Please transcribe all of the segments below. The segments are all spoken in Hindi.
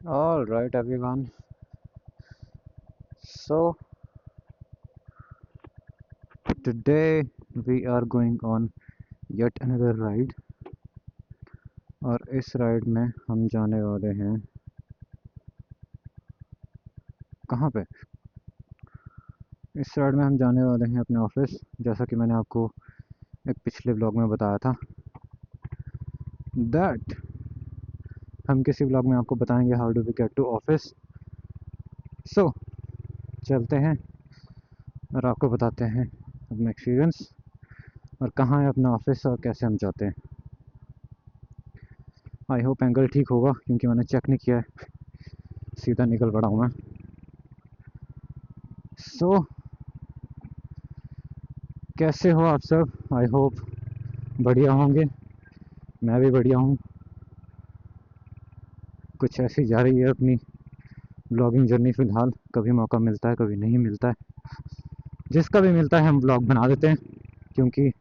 All right, everyone. So today we are going on yet another ride, और इस राइड में हम जाने वाले हैं कहाँ पे? इस राइड में हम जाने वाले हैं अपने ऑफिस। जैसा कि मैंने आपको एक पिछले व्लॉग में बताया था दैट हम किसी व्लॉग में आपको बताएंगे how do we get to office. So चलते हैं और आपको बताते हैं अपना एक्सपीरियंस और कहाँ है अपना ऑफिस और कैसे हम जाते हैं। आई होप एंगल ठीक होगा क्योंकि मैंने चेक नहीं किया है, सीधा निकल पड़ा हूँ मैं। सो कैसे हो आप सब? आई होप बढ़िया होंगे। मैं भी बढ़िया हूँ। कुछ ऐसी जा रही है अपनी ब्लॉगिंग जर्नी फ़िलहाल। कभी मौका मिलता है, कभी नहीं मिलता है। जिसका भी मिलता है हम ब्लॉग बना देते हैं, क्योंकि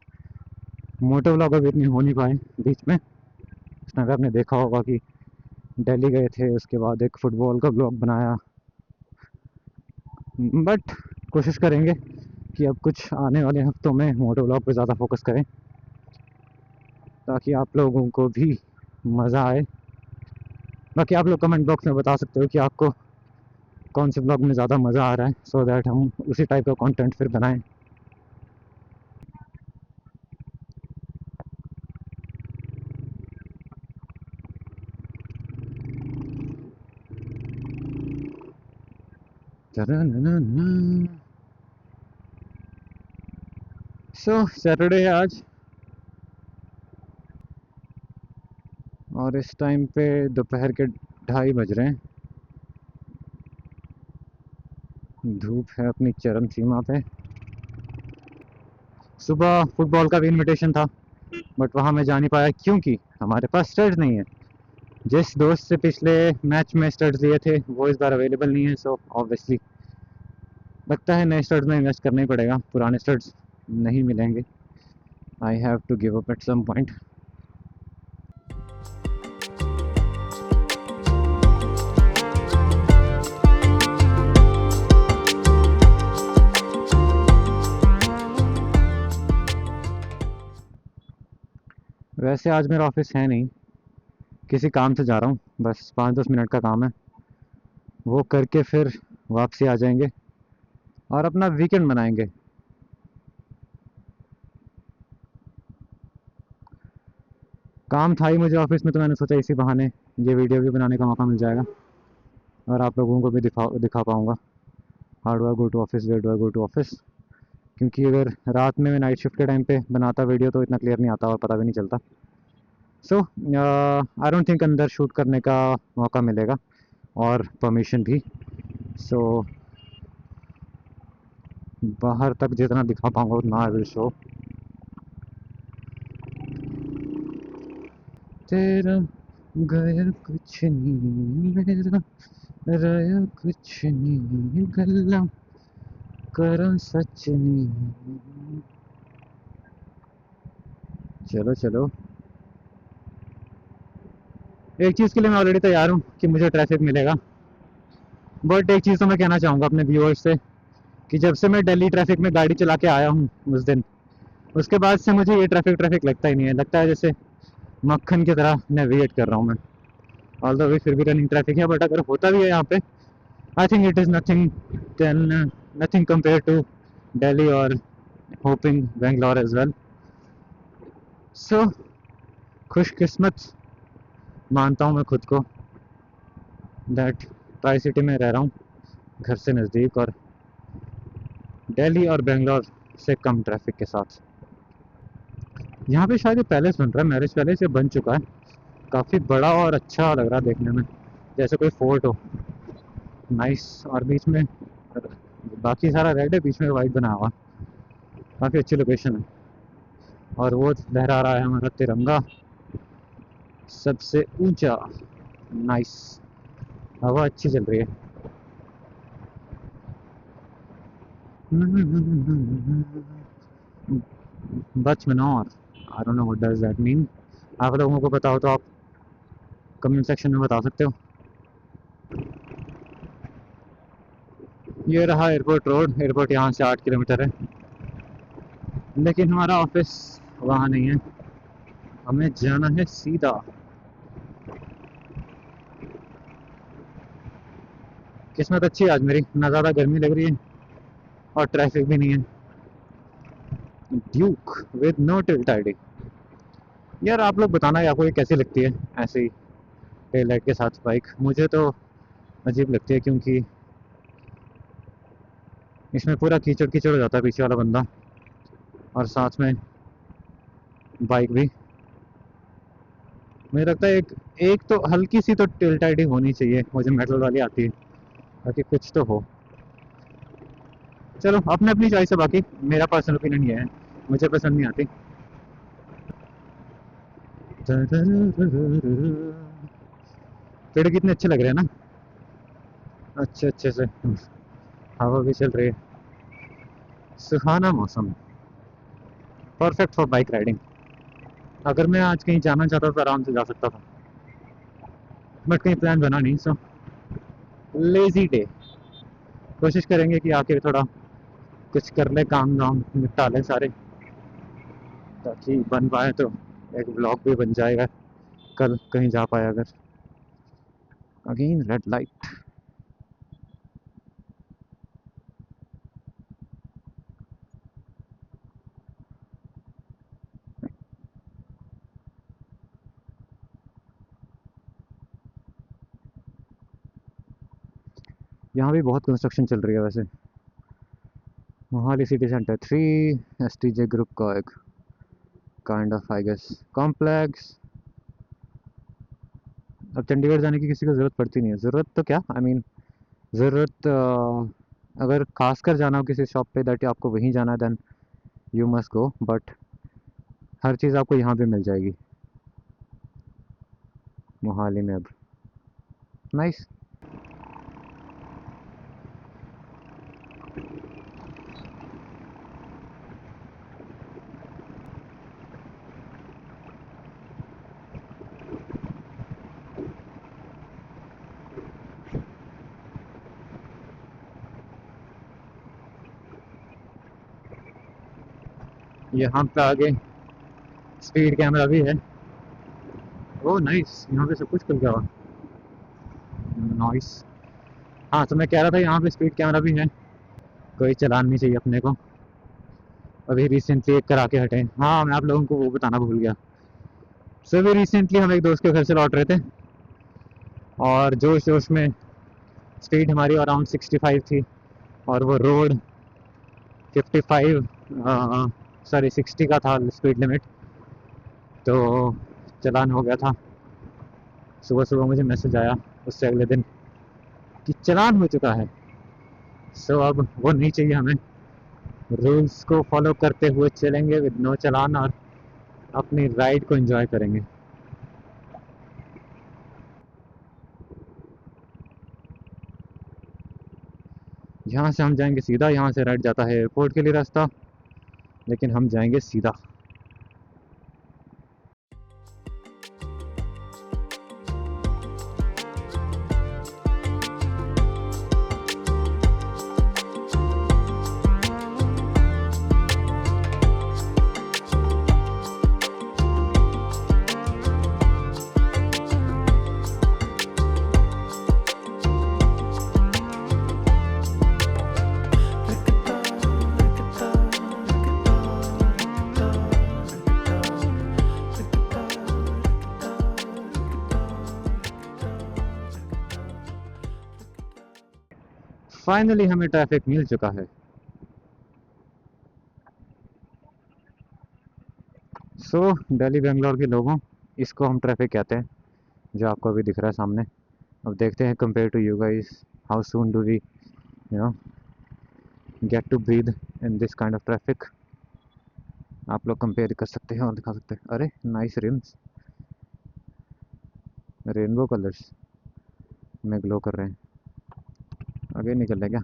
मोटो व्लॉग अभी इतने हो नहीं पाए बीच में। इसमें आपने देखा होगा कि दिल्ली गए थे, उसके बाद एक फ़ुटबॉल का ब्लॉग बनाया। बट कोशिश करेंगे कि अब कुछ आने वाले हफ्तों में मोटो व्लॉग पे ज़्यादा फोकस करें, ताकि आप लोगों को भी मज़ा आए। बाकी आप लोग कमेंट बॉक्स में बता सकते हो कि आपको कौन से ब्लॉग में ज़्यादा मज़ा आ रहा है, सो दैट हम उसी टाइप का कंटेंट फिर बनाएं। सो सैटरडे है आज, और इस टाइम पे दोपहर के 2:30 बज रहे हैं। धूप है अपनी चरम सीमा पे। सुबह फुटबॉल का भी इनविटेशन था, बट वहाँ मैं जा नहीं पाया क्योंकि हमारे पास स्टड्स नहीं है। जिस दोस्त से पिछले मैच में स्टड्स लिए थे वो इस बार अवेलेबल नहीं है, सो ऑब्वियसली लगता है नए स्टड्स में इन्वेस्ट करना ही पड़ेगा, पुराने स्टड्स नहीं मिलेंगे। I have to give up at some point. वैसे आज मेरा ऑफिस है नहीं, किसी काम से जा रहा हूँ, बस 5-10 मिनट का काम है। वो करके फिर वापसी आ जाएंगे और अपना वीकेंड मनाएंगे। काम था ही मुझे ऑफिस में, तो मैंने सोचा इसी बहाने ये वीडियो भी बनाने का मौका मिल जाएगा और आप लोगों को भी दिखा पाऊँगा how do I go to office, where do I go to office. क्योंकि अगर रात में मैं नाइट शिफ्ट के टाइम पे बनाता वीडियो तो इतना क्लियर नहीं आता और पता भी नहीं चलता। सो आई डोंट थिंक अंदर शूट करने का मौका मिलेगा और परमिशन भी। सो बाहर तक जितना दिखा पाऊँगा उतना आई विल शो। तेरा गया कुछ नहीं, मेरा रहा कुछ नहीं, गल्ला करो सच नहीं। चलो चलो, एक चीज़ के लिए मैं ऑलरेडी तैयार हूँ कि मुझे ट्रैफिक मिलेगा। बट एक चीज़ तो मैं कहना चाहूँगा अपने व्यूअर्स से कि जब से मैं दिल्ली ट्रैफिक में गाड़ी चला के आया हूँ उस दिन, उसके बाद से मुझे ये ट्रैफिक ट्रैफिक लगता ही नहीं है। लगता है जैसे मक्खन की तरह नेविगेट कर रहा हूँ मैं। ऑल्दो अभी फिर भी रनिंग ट्रैफिक है, बट अगर होता भी है यहाँ पे, I think it is nothing then nothing compare to Delhi और hoping Bangalore as well. So खुशकिस्मत मानता हूँ मैं खुद को दैट ट्राई सिटी में रह रहा हूँ, घर से नज़दीक और दिल्ली और बेंगलोर से कम ट्रैफिक के साथ। यहाँ पे शायद ये पैलेस बन रहा है, मैरिज पैलेस, ये बन चुका है। काफ़ी बड़ा और अच्छा लग रहा है देखने में, जैसे कोई फोर्ट हो। नाइस। और बीच में बाकी सारा रेड है, बीच में वाइट बना हुआ। काफ़ी अच्छी लोकेशन है। और वो लहरा रहा है हमारा तिरंगा सबसे ऊंचा। नाइस। हवा अच्छी चल रही है। बच Manor, I don't know what does that mean. आप लोगों को पता हो तो आप कमेंट सेक्शन में बता सकते हो। ये रहा एयरपोर्ट रोड। एयरपोर्ट यहाँ से 8 किलोमीटर है, लेकिन हमारा ऑफिस वहाँ नहीं है, हमें जाना है सीधा। किस्मत अच्छी है आज मेरी, ना ज़्यादा गर्मी लग रही है और ट्रैफिक भी नहीं है। Duke with no tilt ID. यार आप लोग बताना ये आपको ये कैसी लगती है ऐसे ही टेल लाइट के साथ बाइक? मुझे तो अजीब लगती है, क्योंकि इसमें पूरा कीचड़ कीचड़ हो जाता है पीछे वाला बंदा, और साथ में बाइक भी। मुझे लगता है एक एक तो हल्की सी तो टिल्ट आईडी होनी चाहिए, मुझे मेटल वाली आती है, ताकि कुछ तो हो। चलो अपने अपनी चॉइस है, बाकी मेरा पर्सनल ओपिनियन ये है, मुझे पसंद नहीं आती। पेड़ कितने अच्छे लग रहे हैं ना, अच्छे अच्छे से हवा भी चल रही है, सुहाना मौसम, परफेक्ट फॉर बाइक राइडिंग। अगर मैं आज कहीं जाना चाहता तो आराम से जा सकता था, बट कहीं प्लान बना नहीं, सो लेजी डे। कोशिश करेंगे कि आके थोड़ा कुछ कर ले, काम धाम निपटा लें सारे, ताकि बन पाए तो एक ब्लॉग भी बन जाएगा कल कहीं जा पाए अगर। Again red light. यहाँ भी बहुत कंस्ट्रक्शन चल रही है वैसे। Mohali city centre 3 STJ group का एक kind of I guess complex. अब चंडीगढ़ जाने की किसी को ज़रूरत पड़ती नहीं है, ज़रूरत तो क्या, आई मीन ज़रूरत अगर खास कर जाना हो किसी शॉप पे दैट आपको वहीं जाना है, then you must go, but हर चीज़ आपको यहाँ पे मिल जाएगी मोहाली में अब। नाइस। यहाँ पे आगे स्पीड कैमरा भी है। ओह नाइस, यहाँ पे सब कुछ खुल गया हुआ। नाइस। हाँ तो मैं कह रहा था यहाँ पे स्पीड कैमरा भी है, कोई चलान नहीं चाहिए अपने को। अभी रिसेंटली एक करा के हटे। हाँ मैं आप लोगों को वो बताना भूल गया। सो अभी रिसेंटली हम एक दोस्त के घर से लौट रहे थे, और जोश जोश में स्पीड हमारी अराउंड 65 थी, और वो रोड 55 सॉरी 60 का था स्पीड लिमिट, तो चलान हो गया था। सुबह सुबह मुझे मैसेज आया उससे अगले दिन कि चलान हो चुका है। सो अब वो नहीं चाहिए हमें, रूल्स को फॉलो करते हुए चलेंगे विद नो चलान, और अपनी राइड को एंजॉय करेंगे। यहाँ से हम जाएंगे सीधा, यहाँ से राइट जाता है एयरपोर्ट के लिए रास्ता, लेकिन हम जाएंगे सीधा। फाइनली हमें ट्रैफिक मिल चुका है। सो दिल्ली बेंगलोर के लोगों, इसको हम ट्रैफिक कहते हैं, जो आपको अभी दिख रहा है सामने। अब देखते हैं compare to you guys, how soon do we you know get to breathe in this kind of traffic. आप लोग कंपेयर कर सकते हैं और दिखा सकते हैं। अरे नाइस रिम्स, रेनबो कलर्स में ग्लो कर रहे हैं। आगे निकल रहे क्या?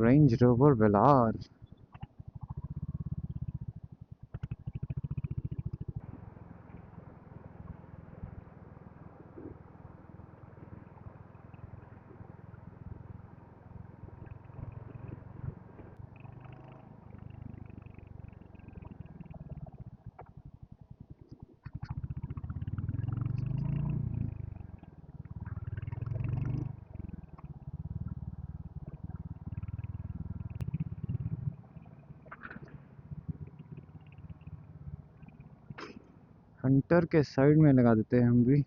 रेंज रोवर वेलार। हंटर के साइड में लगा देते हैं हम भी।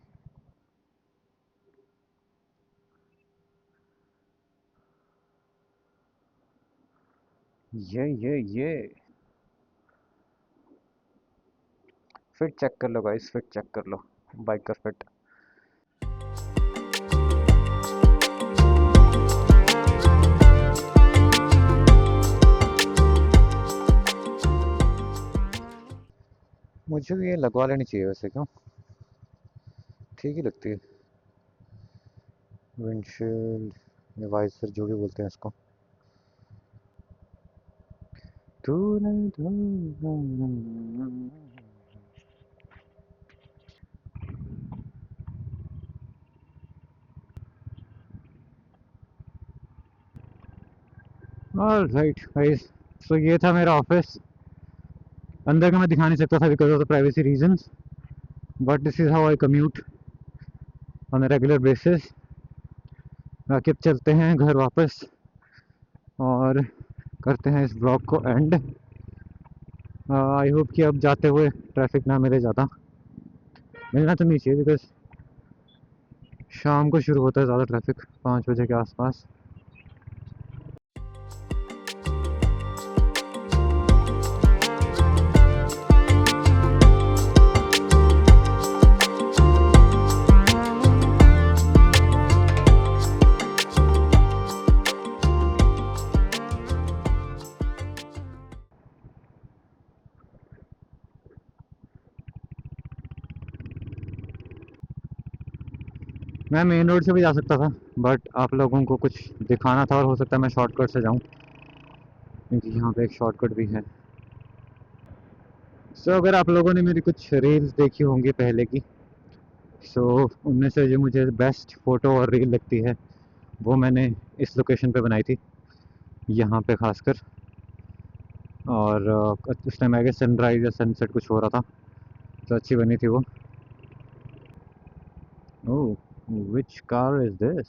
ये फिट चेक कर लो गाइस, फिट चेक कर लो, बाइक का फिट। मुझे भी ये लगवा लेनी चाहिए वैसे, क्यों, ठीक ही लगती है। विंडशील्ड या वाइजर जो भी बोलते हैं इसको। ऑलराइट गाइस, सो ये था मेरा ऑफिस। अंदर का मैं दिखा नहीं सकता था because of the privacy reasons, but this is how I commute on a regular basis. बाकी अब चलते हैं घर वापस और करते हैं इस ब्लॉग को एंड। आई होप कि अब जाते हुए ट्रैफिक ना मिले ज़्यादा। मिलना तो नहीं चाहिए बिकॉज शाम को शुरू होता है ज़्यादा ट्रैफिक, 5 बजे के आसपास। मैं मेन रोड से भी जा सकता था, बट आप लोगों को कुछ दिखाना था और हो सकता है मैं शॉर्टकट से जाऊं, क्योंकि यहाँ पे एक शॉर्टकट भी है। सो अगर आप लोगों ने मेरी कुछ रील्स देखी होंगी पहले की, सो उनमें से जो मुझे बेस्ट फ़ोटो और रील लगती है वो मैंने इस लोकेशन पे बनाई थी, यहाँ पे खासकर। और उस टाइम आगे सनराइज़ या सनसेट कुछ हो रहा था, तो अच्छी बनी थी वो। Oh, which car is this?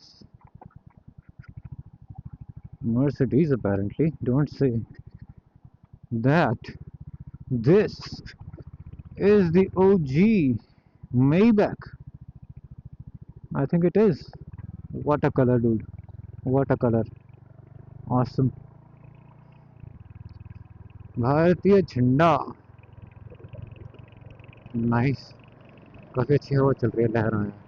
Mercedes apparently. Don't say that. This is the OG Maybach. I think it is. What a color, dude. What a color. Awesome. भारतीय झंडा। नाइस। काफ़ी अच्छी हवा चल रही है, लहरा है।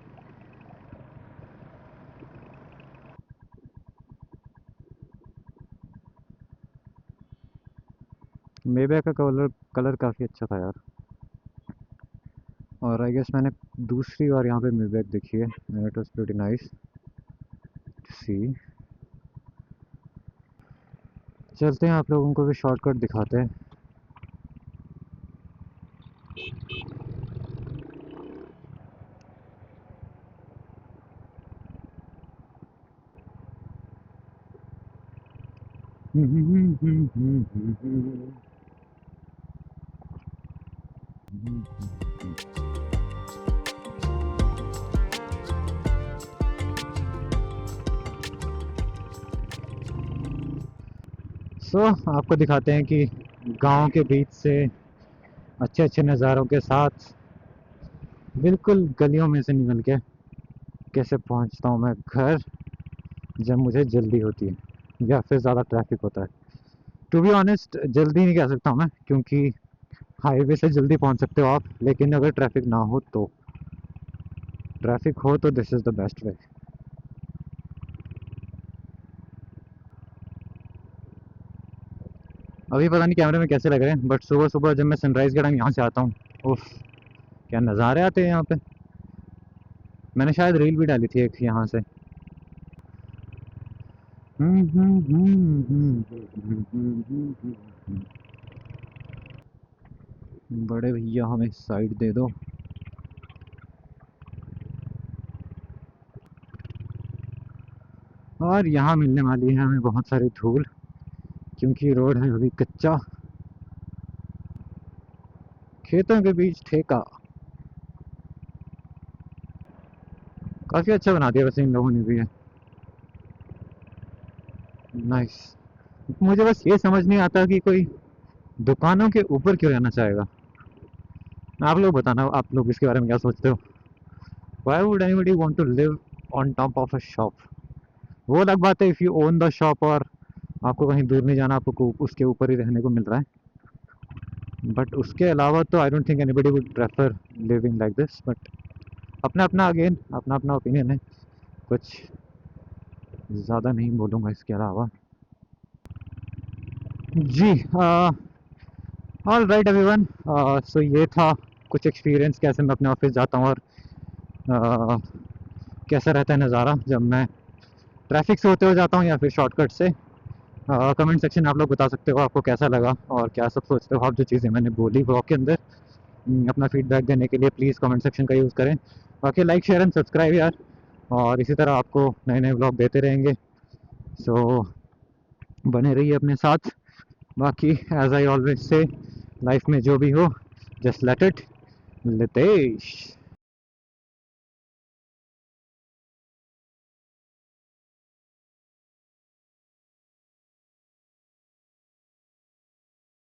मेबैक का कलर कलर काफ़ी अच्छा था यार। और आई गेस मैंने दूसरी बार यहाँ पे मेबैक देखी है, it was pretty nice to see. चलते हैं, आप लोगों को भी शॉर्टकट दिखाते हैं। सो आपको दिखाते हैं कि गांव के बीच से अच्छे अच्छे नज़ारों के साथ बिल्कुल गलियों में से निकल के कैसे पहुंचता हूं मैं घर जब मुझे जल्दी होती है या फिर ज़्यादा ट्रैफिक होता है। टू बी ऑनेस्ट, जल्दी नहीं कह सकता हूं मैं, क्योंकि हाईवे से जल्दी पहुंच सकते हो आप, लेकिन अगर ट्रैफिक ना हो तो, ट्रैफिक हो तो this is the best way. अभी पता नहीं कैमरे में कैसे लग रहे हैं, बट सुबह सुबह जब मैं सनराइज़ के टाइम यहाँ से आता हूँ, उफ, क्या नज़ारे आते हैं यहाँ पे। मैंने शायद रील भी डाली थी एक यहाँ से। बड़े भैया हमें साइड दे दो। और यहाँ मिलने वाली है हमें बहुत सारी धूल, क्योंकि रोड है अभी कच्चा। खेतों के बीच ठेका, काफ़ी अच्छा बना दिया वैसे इन लोगों ने भी है। नाइस। मुझे बस ये समझ नहीं आता कि कोई दुकानों के ऊपर क्यों रहना चाहेगा। आप लोग बताना, आप लोग इसके बारे में क्या सोचते हो? Why would anybody want to live on top of a shop? वो अलग बात है if you own the shop और आपको कहीं दूर नहीं जाना, आपको उसके ऊपर ही रहने को मिल रहा है। बट उसके अलावा तो I don't think anybody would prefer living like this. But अपना अपना अगेन अपना अपना ओपिनियन है, कुछ ज़्यादा नहीं बोलूँगा इसके अलावा। जी, ऑल राइट एवरीवन। सो ये था कुछ एक्सपीरियंस, कैसे मैं अपने ऑफिस जाता हूँ और uh, कैसा रहता है नज़ारा जब मैं ट्रैफिक से होते हुए जाता हूँ या फिर शॉर्टकट से। कमेंट सेक्शन में आप लोग बता सकते हो आपको कैसा लगा और क्या सब सोचते हो आप जो चीज़ें मैंने बोली ब्लॉग के अंदर। अपना फीडबैक देने के लिए प्लीज़ कमेंट सेक्शन का यूज़ करें। बाकी लाइक शेयर एंड सब्सक्राइब यार, और इसी तरह आपको नए नए ब्लॉग देते रहेंगे। सो बने रहिए अपने साथ। बाकी as I always say, life में जो भी हो जस्ट लेट इट। लितेश।